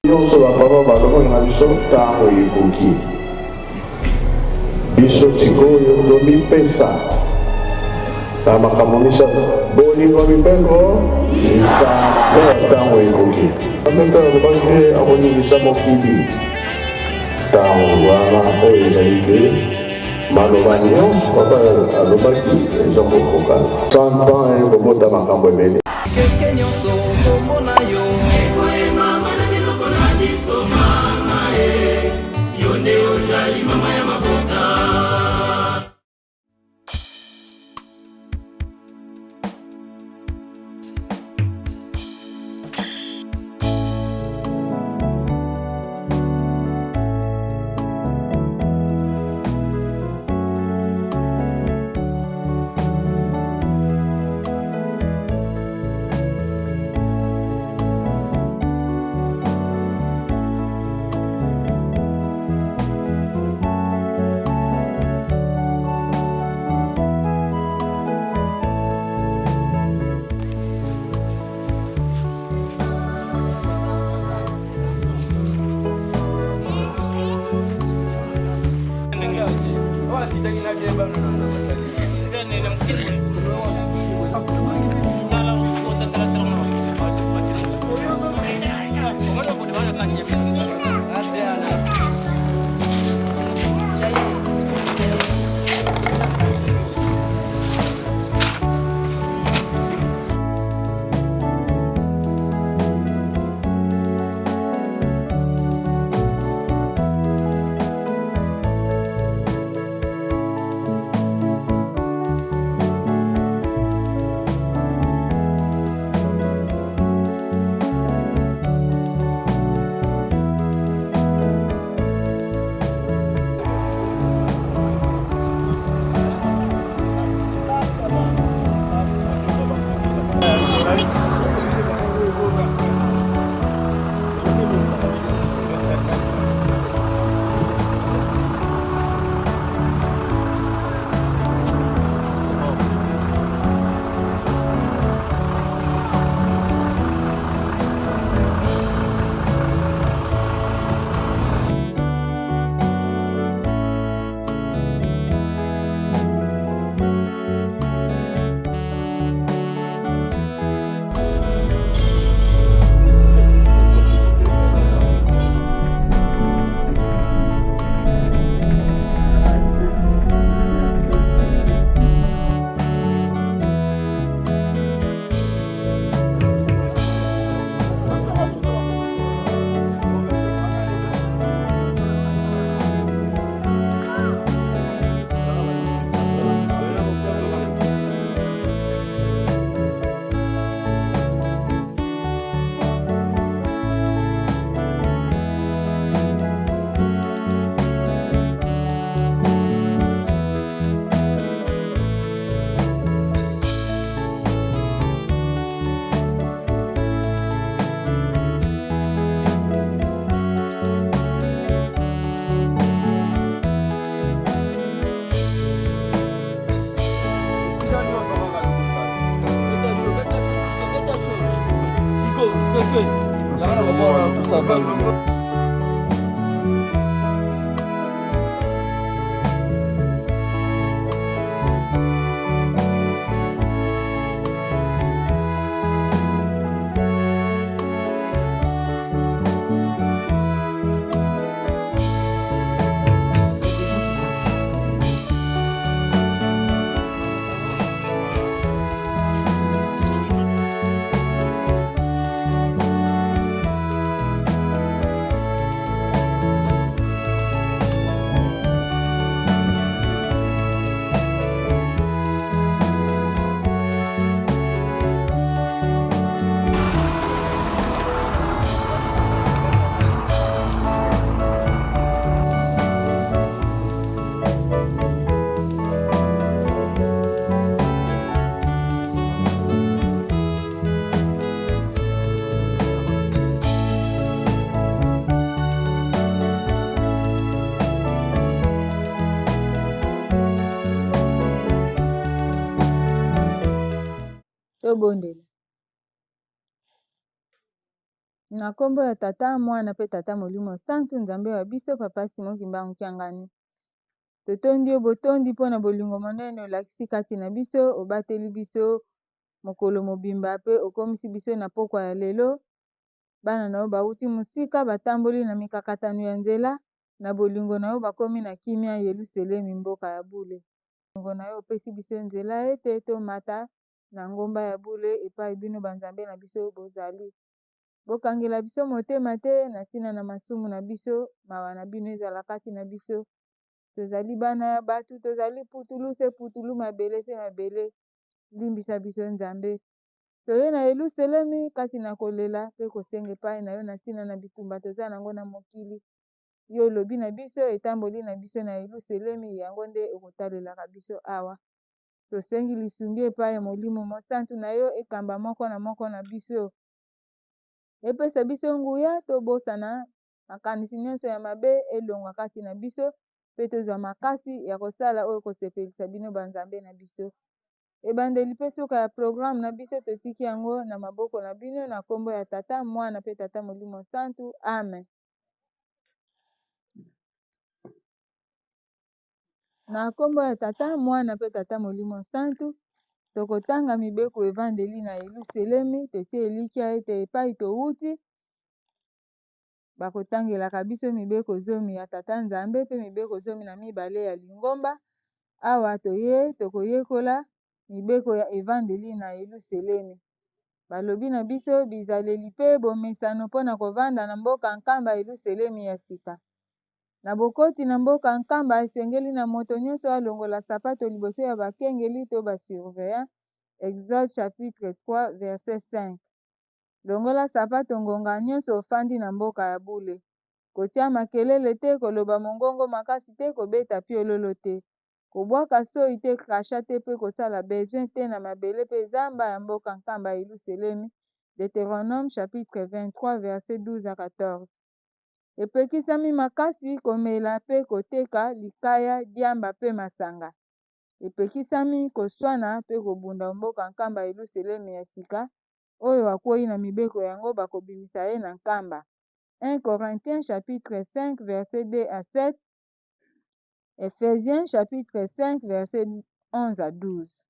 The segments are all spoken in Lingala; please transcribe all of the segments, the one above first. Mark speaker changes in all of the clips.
Speaker 1: nyonso bapapa balobaka biso ntango ekoki biso sikoyo tomipesa na makambo misato bolingo mibeko misango ntango ekoki ameka alobaki te akoningisa mokili ntango wana oyo ezali te maloba nyonso papa alobaki eza kokokana 100 ans ekobota makambo ebele
Speaker 2: keke nyonso komona yo ekoyemama na biloko na biso mama yo nde ozali mama ya mabota.
Speaker 3: Tobondela Na kombo ya tata mwana pe tata molimo santu nzambe wa biso papa Simon Kimbangu Kiangani. Totondi yo botondi mpo na bolingo monene olakisi kati na biso, obateli biso mokolo mobimba pe okomisi biso na pokwa ya lelo. Bana na yo bauti mosika batamboli na mikakatano ya nzela, na bolingo na yo bakomi na kimia Yelusalemi mboka ya bule. Bolingo na yo opesi biso nzela ete tomata na ngomba ya bule epai bino banzambe na biso bozali. Bokangela biso motema te na ntina na masumu na biso, mawa na bino ezala kati na biso. Tozali bana ya batu, tozali putulu se putulu, mabele se mabele, limbisa biso nzambe. Toye na Yelusalemi kati na kolela pe kosenga epai na yo na ntina na bitumba toza nango na mokili. Yo lobi na biso etamboli na biso na Yelusalemi, yango nde okotalelaka biso awa. Tosengi lisungi epai ya molimo mosantu na yo ekamba moko na moko na biso. Epesa biso nguya tobosana makanisi nyonso ya mabe elongwa kati na biso, pe tozwa makasi ya kosala oyo kosepelisa bino banzambe na biso. Ebandeli pe suka ya programme na biso totiki yango na maboko na bino na kombo ya tata mwana pe tata molimo santu, amen. Na kombo ya tata mwana pe tata molimo santu, tokotanga mibeko evandeli na Yelusalemi, totie elikia ete epai touti bakotangelaka biso mibeko zomi ya tata nzambe pe mibeko zomi na mibale ya lingomba. Awa toye tokoyekola mibeko ya evandeli na Yelusalemi. Balobi na biso bizaleli pe bomesano mpona kovanda na mboka nkamba Yelusalemi ya sika. Na bokoti na mboka nkamba esengeli na moto nyonso alongola sapato liboso ya bakengeli to basurveillant. Exode chapitre 3 verset 5. Longola sapato ngonga nyonso ofandi na mboka ya bule. Kotia makelele te, koloba mongongo makasi te, kobeta piololo te, kobwaka soi te, krasha te, pe kosala besoin te na mabele pe zamba ya mboka nkamba Yelusalemi. Deutéronome chapitre 23 verset 12 à 14. Epekisami makasi komela pe koteka likaya diamba pe masanga. Epekisami koswana pe kobunda mboka nkamba Yelusalemi ya sika, oyo akwei na mibeko yango bakobimisa ye na nkamba. 1 Corinthiens chapitre 5 verset 2 à 7. Ephésiens chapitre 5 verset 11 à 12.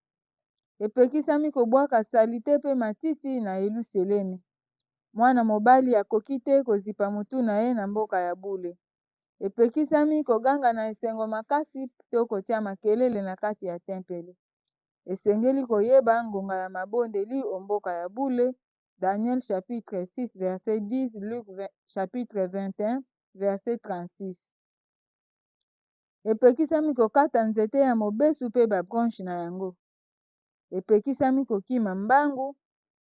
Speaker 3: Epekisami kobwaka salite pe matiti na Yelusalemi. Mwana mobali akoki te kozipa mutu na ye na mboka ya bule. Epekisami koganga na esengo makasi to kotia makelele na kati ya tempele. Esengeli koyeba ngonga ya mabondeli o mboka ya bule. Daniel chapitre 6 verset 10, Luc chapitre 21 verset 36. Epekisami kokata nzete ya mobesu pe babranche na yango. Epekisami kokima mbangu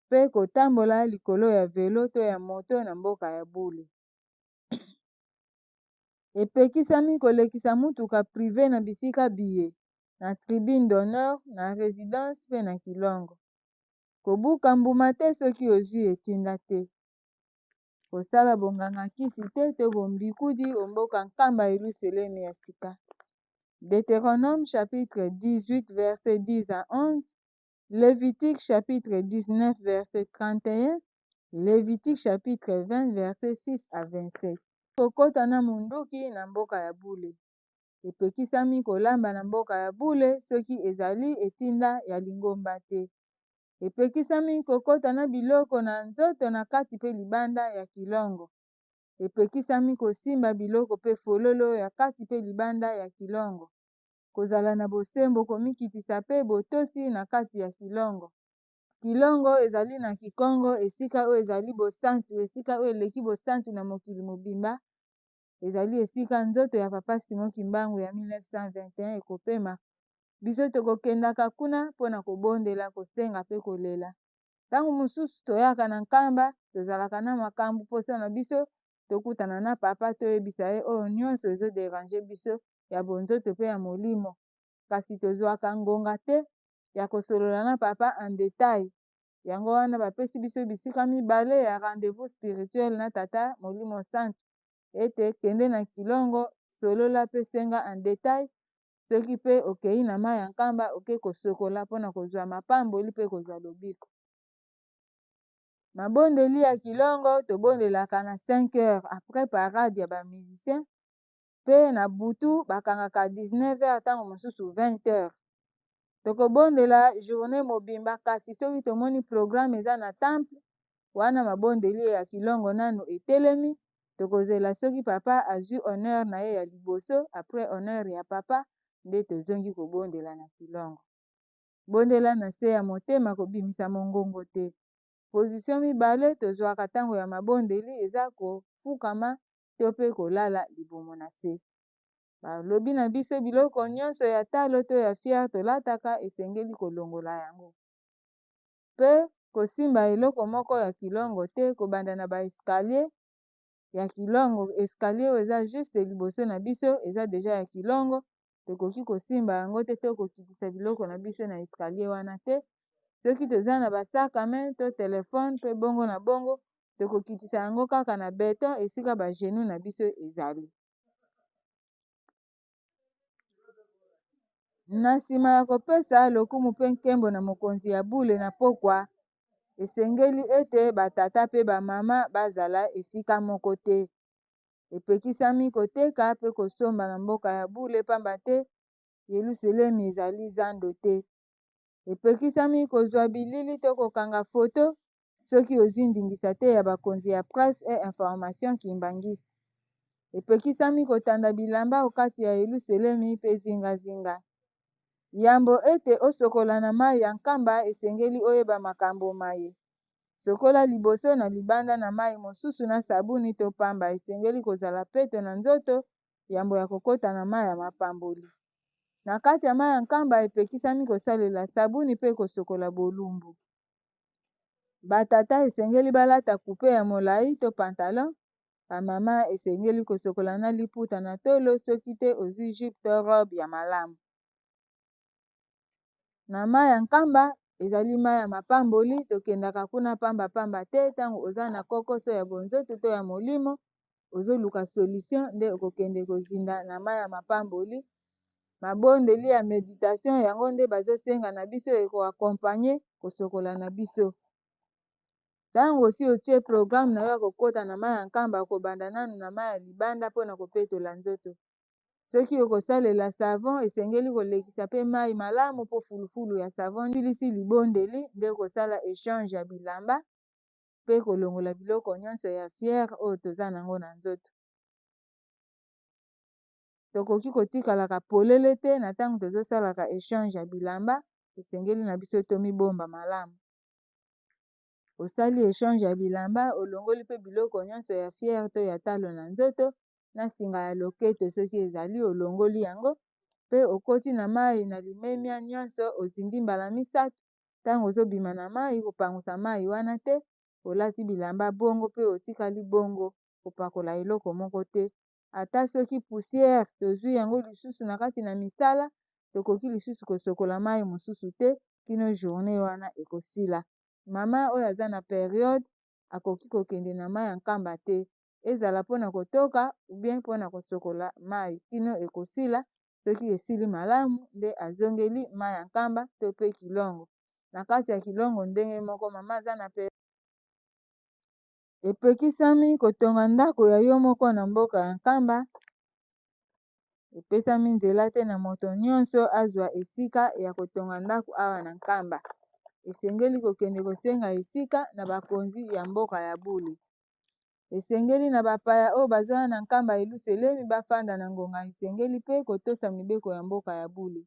Speaker 3: pe kotambola likolo ya velo to ya moto na mboka ya bule. Epekisami kolekisa mutuka prive na bisika biye, na tribune d'honneur, na résidence pe na kilongo. Kobuka mbuma te soki ozwi etinda te. Kosala bonganga kisi te to bombikudi omboka nkamba Yelusalemi ya sika. Deutéronome chapitre 18 verset 10 à 11. Lévitique chapitre 19 verset 31. Lévitique chapitre 20 verset 6 à 27. Kokota na munduki na mboka ya bule. Epekisami kolamba na mboka ya bule soki ezali etinda ya lingomba te. Epekisami kokota na biloko na nzoto na kati pe libanda ya kilongo. Epekisami kosimba biloko pe fololo ya kati pe libanda ya kilongo. Kozala na bosembo komikitisa pe botosi na kati ya kilongo. Kilongo ezali na kikongo esika oyo ezali bosantu, esika oyo eleki bosantu na mokili mobimba. Ezali esika nzoto ya papa Simon Kimbangu ya 1921 ekopema. Biso tokokendaka kuna mpona kobondela, kosenga pe kolela. Tangu mosusu toyaka na nkamba, tozalaka na makambo posa na biso, tokutana na papa toyebisa ye oyo nyonso ezoderange biso ya bonzoto pe ya molimo. Kasi tozwaka ngonga te ya kosolola na papa en detail. Yango wana bapesi biso bisika mibale ya rendez-vous spirituel na tata molimo santu. Ete kende na kilongo, solola pe senga en detail. Soki pe okei na mai ya nkamba oke kosokola mpona kozwa mapamboli pe kozwa lobiko. Mabondeli ya kilongo tobondelaka na 5 heures après parade ya bamusicien mpe na butu bakangaka 19 heures ntango mosusu 20 heures. Tokobondela journée mobimba kasi soki tomoni programme eza na temple wana mabondeli ya kilongo nano etelemi, tokozela soki papa azwi honneur na ye ya liboso après honneur ya papa nde tozongi kobondela na kilongo. Bondela na se ya motema kobimisa mongongo te. Position mibale tozwaka ntango ya mabondeli eza kofukama to mpe kolala libumu na se. Balobi na biso biloko nyonso ya talo to ya fiere tolataka esengeli kolongola yango mpe kosimba eloko moko ya kilongo te, kobanda na baeskalier ya kilongo. Escalier oyo eza juste liboso na biso eza deja ya kilongo, tokoki kosimba yango te to kokitisa biloko na biso na escalier wana te. Soki toza na basac à main to telefone mpe bongo na bongo tokokitisa yango kaka na beton esika bagenu na biso ezali. Na nsima ya kopesa lokumu mpe nkembo na mokonzi ya bule na pokwa, esengeli ete batata mpe bamama bazala esika moko te. Epekisami koteka mpe kosomba na mboka ya bule pamba te Yelusalemi ezali zando te. Epekisami kozwa bilili to kokanga foto soki ozwi ndingisa te ya bakonzi ya presse et information kimbangisi. Epekisami kotanda bilamba okati ya Yelusalemi mpe zingazinga. Yambo ete osokola na mai ya nkamba esengeli oyeba makambo maye. Sokola liboso na libanda na mai mosusu na sabuni to pamba, esengeli kozala peto na nzoto yambo ya kokota na mai ya mapamboli. Na kati ya mai ya nkamba epekisami kosalela sabuni mpe kosokola bolumbu. Batata esengeli balata kupe ya molai to pantalon, bamama esengeli kosokola na liputa na tolo soki te ozwi jupe to robe ya malamu. Na mai ya nkamba ezali mai ya mapamboli, tokendaka kuna pamba te ntango oza na kokoso ya bonzoto to ya molimo ozoluka solution nde okokende kozinda na mai ya mapamboli. Mabondeli ya méditation yango nde bazosenga na biso ekoakompanye kosokola na biso. Ntango osi otie programme na yo ya kokota na mai ya nkamba kobanda nanu na mai ya libanda mpona kopetola nzoto. Soki okosalela savon esengeli kolekisa mpe mai malamu mpo fulufulu ya savon ndilisi libondeli nde kosala échange ya bilamba mpe kolongola biloko nyonso ya fiere oyo toza nango na nzoto. Tokoki kotikalaka polele te na ntango tozosalaka échange ya bilamba, esengeli na biso tomibomba malamu. Osali échange ya bilamba olongoli mpe biloko nyonso ya fiere to ya talo na nzoto na singa ya loketo soki ezali olongoli yango mpe okoti na mai na limemia nyonso ozindi mbala misato. Ntango ozobima na mai kopangusa mai wana te, olati bilamba bongo mpe otikali bongo kopakola eloko moko te. Ata soki poussière tozwi yango lisusu na kati na misala, tokoki lisusu kosokola mai mosusu te kino journée wana ekosila. Mama oyo aza na periode akoki kokende na mai ya nkamba te, ezala mpona kotoka ou bien mpona kosokola mai kino ekosila. Soki esili malamu nde azongeli mai ya nkamba to mpe kilongo. Na kati ya kilongo ndenge moko mama aza na periode epekisami kotonga ndako ya yo moko na mboka ya nkamba. Epesami nzela te na moto nyonso azwa esika ya kotonga ndako awa na nkamba. Esengeli kokende kosenga esika na bakonzi ya mboka ya bule. Esengeli na bapaya oyo bazwa na nkamba Yelusalemi bafanda na ngonga, esengeli mpe kotosa mibeko ya mboka ya bule.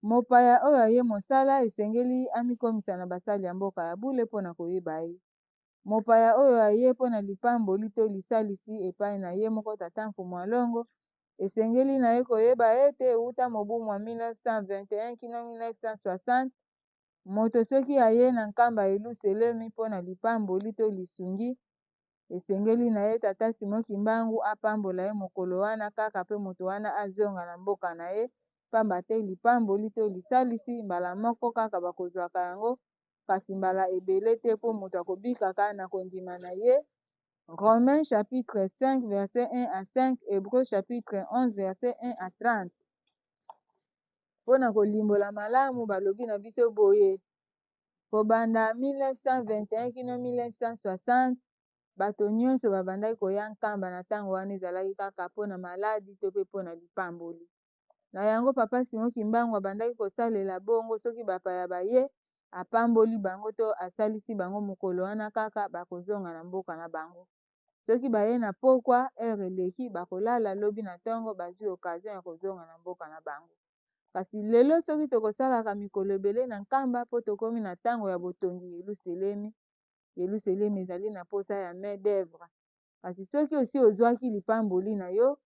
Speaker 3: Mopaya oyo aye mosala esengeli amikomisa na basali ya mboka ya bule mpona koyeba ye. Mopaya oyo aye mpona lipamboli to lisalisi epai na ye moko tata mfumu alongo, esengeli na ye koyeba ete euta mobumu wa 1921 kino 1960 moto soki aye na nkamba Yelusalemi mpona lipamboli to lisungi, esengeli na ye tata Simon Kimbangu apambola ye mokolo wana kaka mpe moto wana azonga na mboka na ye, pamba te lipamboli to lisalisi mbala moko kaka bakozwaka yango kasi mbala ebele te mpo moto akobikaka na kondima na ye. Romains chapitre 5 verset 1 à 5, Hébreux chapitre 11 verset 1 à 30. Mpona kolimbola malamu balobi na biso boye: Kobanda 1921 kino 1960 bato nyonso babandaki koya nkamba na ntango wana ezalaki kaka mpona maladi to mpe mpona lipamboli. Na yango papa Simon Kimbangu abandaki kosalela bongo soki bapaya baye apamboli bango to asalisi bango mokolo wana kaka bakozonga na mboka na bango. Soki baye na pokwa ere eleki bakolala lobi na ntongo bazwi occasion ya kozonga na mboka na bango. Kasi lelo soki tokosalaka mikolo ebele na nkamba mpo tokomi na ntango ya botongi Yelusalemi. Yelusalemi ezali na posa ya main d'œuvre. Kasi soki osi ozwaki lipamboli na yo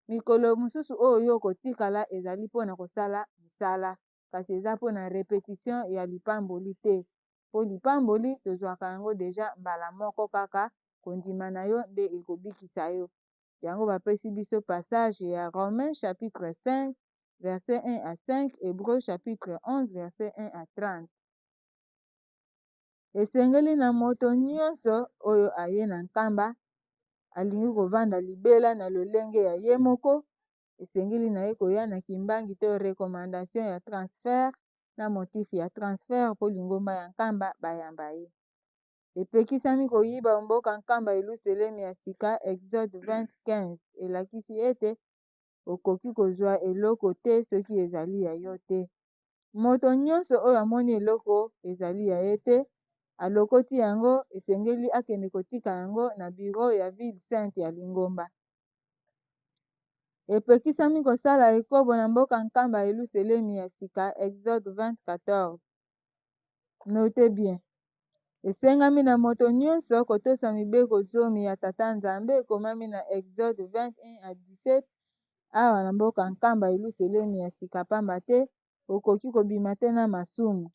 Speaker 3: mikolo mosusu oyo yo kotikala ezali mpona kosala misala, kasi eza mpona repetition ya lipamboli te. Po lipamboli tozwaka yango deja mbala moko kaka kondima na yo nde ekobikisa yo. Yango bapesi biso passage ya Romains chapitre 5 verset 1 à 5, Hébreux chapitre 11 verset 1 à 30. Esengeli na moto nyonso oyo aye na nkamba alingi kovanda libela na lolenge ya ye moko, esengeli na ye koya na kimbangi to recommandation ya transfert na motif ya transfert mpo lingomba ya nkamba bayamba ye. Epekisami koyiba mboka nkamba Yelusalemi ya sika Exode 20:15 elakisi ete okoki kozwa eloko te soki ezali ya yo te. Moto nyonso oyo amoni eloko ezali ya ye te alokoti yango esengeli akende kotika yango na biro ya ville sainte ya lingomba. Epekisami kosala ekobo na mboka nkamba Yelusalemi ya sika Exode 20:14. Note bien. Esengami na moto nyonso kotosa mibeko zomi ya tata Nzambe ekomami na Exode 21:17 awa na mboka nkamba Yelusalemi ya sika pamba te okoki kobima te na masumu.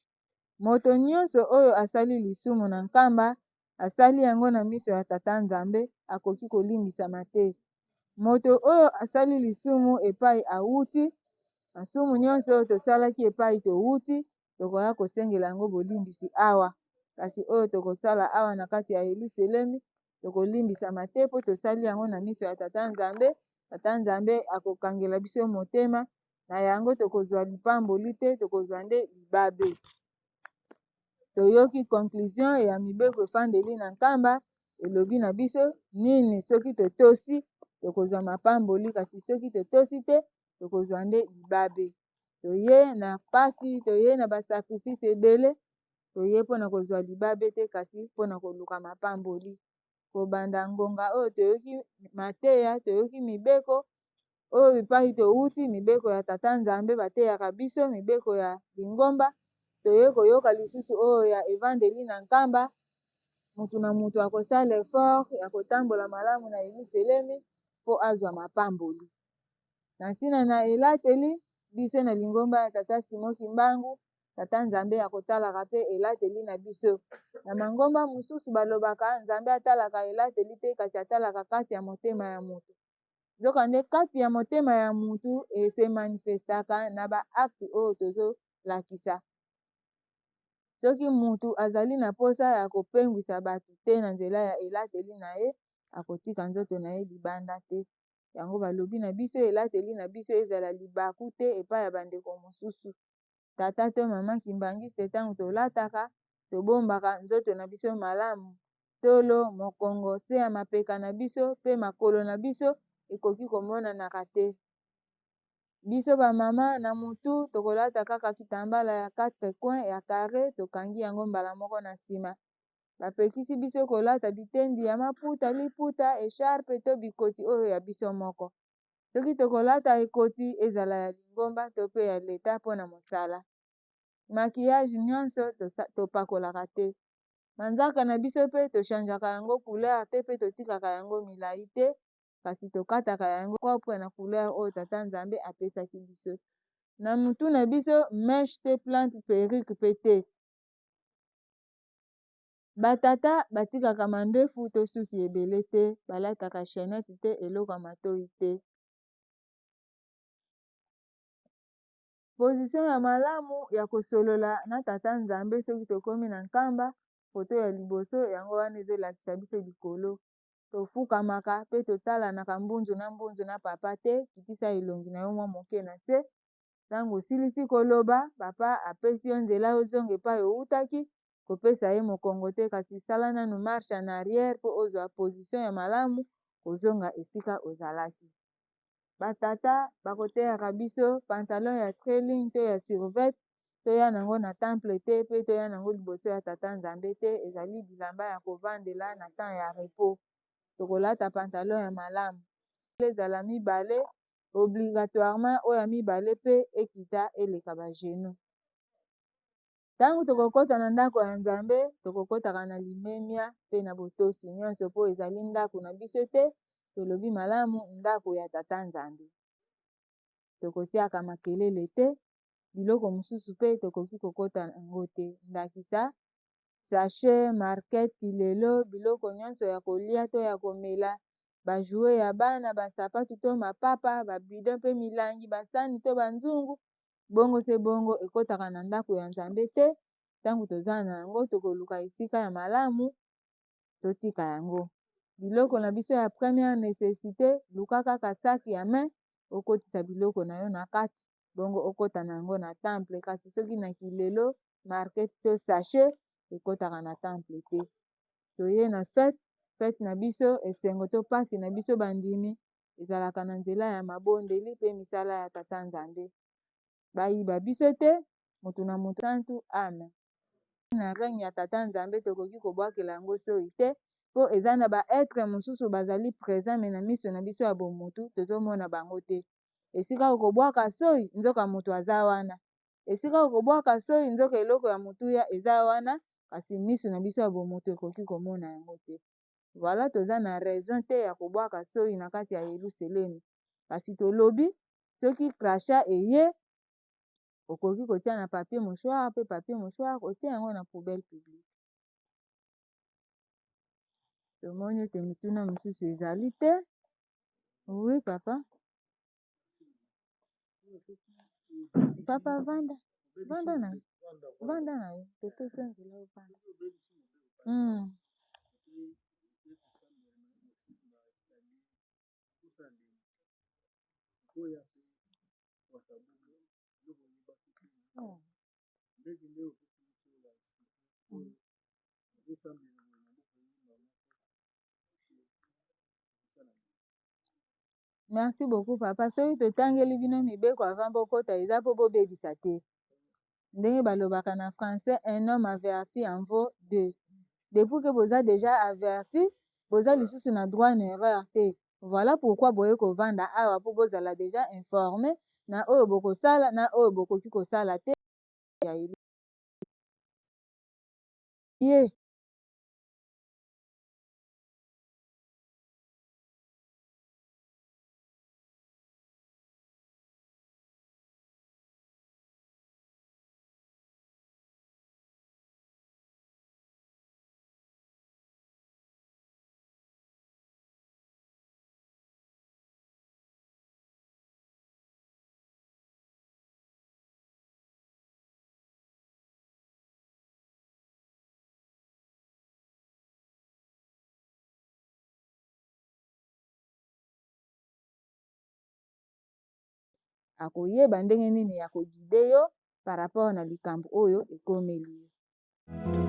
Speaker 3: Moto nyonso oyo asali lisumu na nkamba asali yango na miso ya tata Nzambe akoki kolimbisama te. Moto oyo asali lisumu epai awuti, masumu nyonso oyo tosalaki epai towuti tokoya kosengela yango bolimbisi awa. Kasi oyo tokosala awa na kati ya Yelusalemi tokolimbisama te mpo tosali yango na miso ya tata Nzambe. Tata Nzambe akokangela biso motema na yango tokozwa lipamboli te, tokozwa nde libabe. Toyoki conclusion ya mibeko efandeli na nkamba elobi na biso nini soki totosi tokozwa mapamboli, kasi soki totosi te tokozwa nde libabe. Toye na pasi, toye na basakrifise ebele, toye mpona kozwa libabe te kasi mpona koluka mapamboli. Kobanda ngonga oyo toyoki mateya, toyoki mibeko oyo epai towuti, mibeko ya tata Nzambe bateyaka biso, mibeko ya lingomba toye koyoka lisusu oyo ya evandeli na nkamba. Mutu na mutu akosala effort ya kotambola malamu na Yelusalemi mpo azwa mapamboli. Na ntina na elateli biso na lingomba ya tata Simon Kimbangu, tata Nzambe akotalaka mpe elateli na biso. Na mangomba mosusu balobaka Nzambe atalaka elateli te kasi atalaka kati ya motema ya mutu. Nzokande kati ya motema ya mutu ese manifestaka na baacte oyo tozolakisa. Soki mutu azali na posa ya kopengwisa bato te na nzela ya elateli na ye akotika nzoto na ye libanda te. Yango balobi na biso elateli na biso ezala libaku te epai ya bandeko mosusu. Tata to mama kimbangiste ntango tolataka tobombaka nzoto na biso malamu, tolo mokongo se ya mapeka na biso mpe makolo na biso ekoki komonanaka te. Biso bamama na mutu tokolata kaka kitambala ya 4 coin ya carré tokangi yango mbala moko na nsima. Bapekisi biso kolata bitendi ya maputa, liputa, echarpe to bikoti oyo ya biso moko. Soki tokolata ekoti ezala ya lingomba to pe ya leta mpona mosala. Maquillage nyonso topakolaka te. Manzaka na biso mpe tochangeaka yango couleur te mpe totikaka yango milai te, kasi tokataka yango propre na couleur oyo tata Nzambe apesaki biso. Na mutu na biso mèche te, plante, perruque pe te. Batata batikaka mandefu to suki ebele te, balataka chaînette te, eloko ya matoyi te. Position ya malamu ya kosolola na tata Nzambe soki tokomi na nkamba, foto ya liboso yango wana ezolakisa biso likolo. Tofukamaka mpe totalanaka mbunzu na papa te, kitisa elongi na yo mwa moke na se. Ntango osilisi koloba papa apesi yo nzela ozonga epai owutaki, kopesa ye mokongo te kasi sala nanu marche en arrière mpo ozwa position ya malamu kozonga esika ozalaki. Batata bakoteyaka biso pantalon ya trailing to ya survêt toya nango na temple te mpe toya nango liboso ya tata nzambe te, ezali bilamba ya kovandela na temps ya repos. Tokolata pantalon ya malamu ezala mibale obligatoirement oyo ya mibale mpe ekita eleka bageno. Ntango tokokɔta na ndako ya nzambe tokokɔtaka na limemia mpe na botosi nyonso mpo ezali ndako na biso te, tolobi malamu ndako ya tata nzambe. Tokotiaka makelele te, biloko mosusu mpe tokoki kokɔta yango te. Ndakisa sachet, marquette, kilelo, biloko nyonso ya kolia to ya komela, bajouet ya bana, basapatu to mapapa, babidon mpe milangi, basani to banzungu, bongo se bongo ekɔtaka na ndako ya nzambe te. Ntango toza na yango tokoluka esika ya malamu totika yango. Biloko na biso ya première nécessité, luka kaka saki ya main okotisa biloko na yo na kati bongo okota na yango na temple. Kasi soki na kilelo, marquette to sachet ekotaka na temple te. Toye na fete na biso, esengo to pasi na biso bandimi ezalaka na nzela ya mabondeli mpe misala ya tata nzambe. Bayiba biso te, motu na motu santu amen. Na règne ya tata nzambe tokoki kobwakela yango soi te mpo eza na baetre mosusu bazali présent me na miso na biso ya bomutu tozomona bango te. Esika okobwaka soi nzoka moto aza wana, esika okobwaka soi nzoka eloko ya motuya eza wana, kasi miso na biso ya bomutu ekoki komona yango te. Voilà toza na raison te ya kobwaka soi na kati ya Yerusalemi, kasi tolobi soki krasha eye okoki kotia na papier mouchoir mpe papier mouchoir otia yango na poubelle publique. Tomoni ete mituna mosusu ezali te. Oui papa. Papa vanda na yo totosa nzela ovanda. Merci beaucoup papa. Soki totangeli bino mibeko avant bokota eza mpo bobebisa te. Ndenge balobaka na français, un homme averti en vaut deux. Depuis que boza déjà averti, boza lisusu na droit na erreur te. Voilà pourquoi boye kovanda awa mpo bozala déjà informé na oyo bokosala na oyo bokoki kosala te. Ye akoyeba ndenge nini ya kogide yo par rapport na likambo oyo ekomeli ye.